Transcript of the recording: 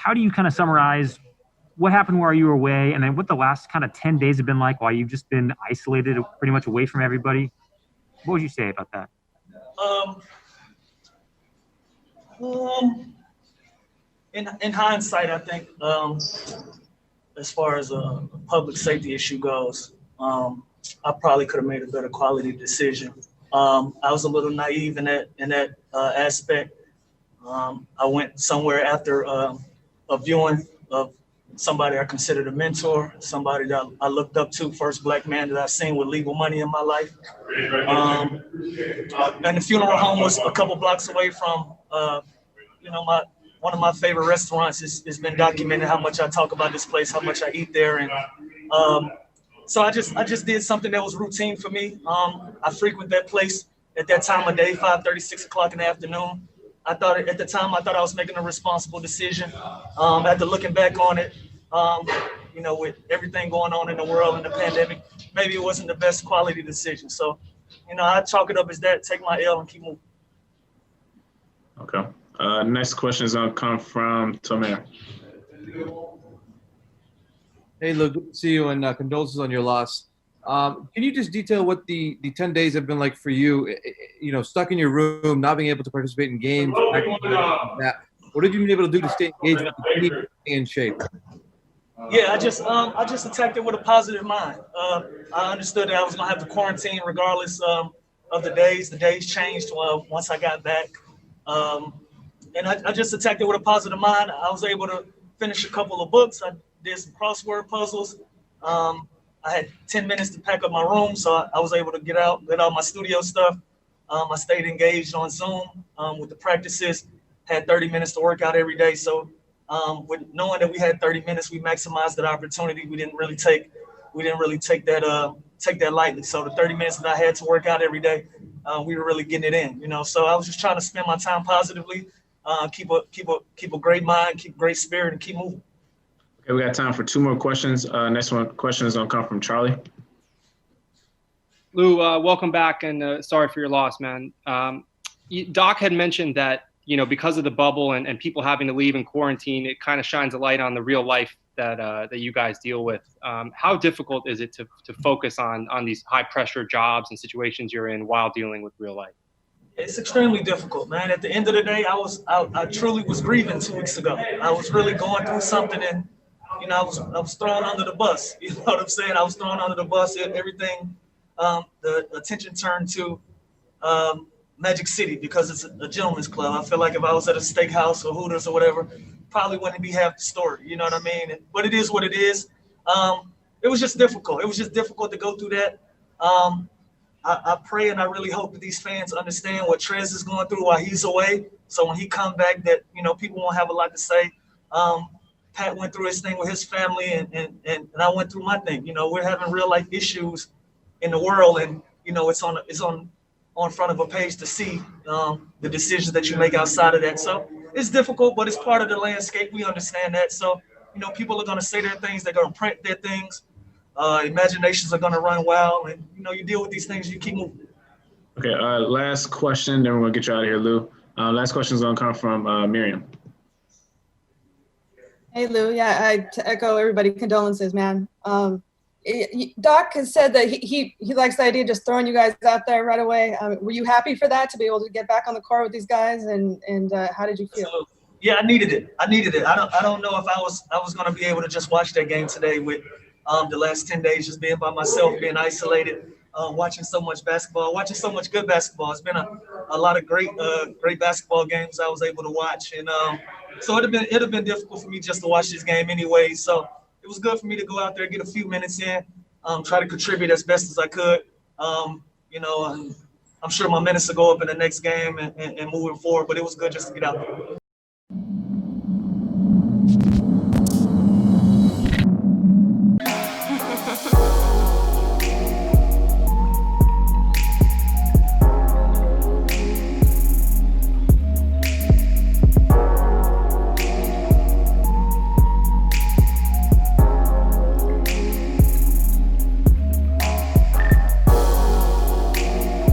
how do you kind of summarize what happened while you were away, and then what the last kind of 10 days have been like while you've just been isolated, pretty much away from everybody? What would you say about that? In hindsight, I think as far as a public safety issue goes, I probably could have made a better quality decision. I was a little naive in that aspect. I went somewhere after a viewing of somebody I considered a mentor, somebody that I looked up to, first black man that I've seen with legal money in my life. And the funeral home was a couple blocks away from, one of my favorite restaurants. It's been documented how much I talk about this place, how much I eat there. And so I just did something that was routine for me. I frequent that place at that time of day, 5:30, 6 o'clock in the afternoon. At the time, I thought I was making a responsible decision. After looking back on it, with everything going on in the world and the pandemic, maybe it wasn't the best quality decision. So, I chalk it up as that, take my L and keep moving. Okay. Next question is going to come from Tomer. Hey, Lou, good to see you, and condolences on your loss. Can you just detail what the 10 days have been like for you? Stuck in your room, not being able to participate in games. What have you been able to do to stay engaged with the team and stay in shape? Yeah, I just attacked it with a positive mind. I understood that I was gonna have to quarantine regardless of the days. The days changed once I got back, and I just attacked it with a positive mind. I was able to finish a couple of books. I did some crossword puzzles. I had 10 minutes to pack up my room, so I was able to get all my studio stuff. I stayed engaged on Zoom with the practices, had 30 minutes to work out every day. So with knowing that we had 30 minutes, we maximized that opportunity. We didn't really take that lightly. So the 30 minutes that I had to work out every day, we were really getting it in, So I was just trying to spend my time positively, keep a great mind, keep a great spirit, and keep moving. Okay, we got time for 2 more questions. Next question is going to come from Charlie. Lou, welcome back, and sorry for your loss, man. Doc had mentioned that, because of the bubble and people having to leave in quarantine, it kind of shines a light on the real life that you guys deal with. How difficult is it to focus on these high pressure jobs and situations you're in while dealing with real life? It's extremely difficult, man. At the end of the day, I truly was grieving 2 weeks ago. I was really going through something, and I was thrown under the bus. You know what I'm saying? I was thrown under the bus. Everything, the attention turned to Magic City because it's a gentleman's club. I feel like if I was at a steakhouse or Hooters or whatever, probably wouldn't be half the story. You know what I mean? But it is what it is. It was just difficult. It was just difficult to go through that. I pray and I really hope that these fans understand what Trez is going through while he's away. So when he come back, that people won't have a lot to say. Pat went through his thing with his family, and I went through my thing. We're having real life issues in the world, and it's on front of a page to see the decisions that you make outside of that. So it's difficult, but it's part of the landscape. We understand that. So people are going to say their things. They're going to print their things. Imaginations are going to run wild, and you deal with these things. You keep moving. Okay. Last question. Then we're going to get you out of here, Lou. Last question is going to come from Miriam. Hey, Lou. Yeah, to echo everybody, condolences, man. Doc has said that he likes the idea of just throwing you guys out there right away. Were you happy for that, to be able to get back on the court with these guys, and how did you feel? Yeah, I needed it. I don't know if I was going to be able to just watch that game today with the last 10 days just being by myself, being isolated, watching so much basketball, watching so much good basketball. It's been a lot of great basketball games I was able to watch, and so it'd have been difficult for me just to watch this game anyway. So it was good for me to go out there, get a few minutes in, try to contribute as best as I could. And I'm sure my minutes will go up in the next game and moving forward, but it was good just to get out there.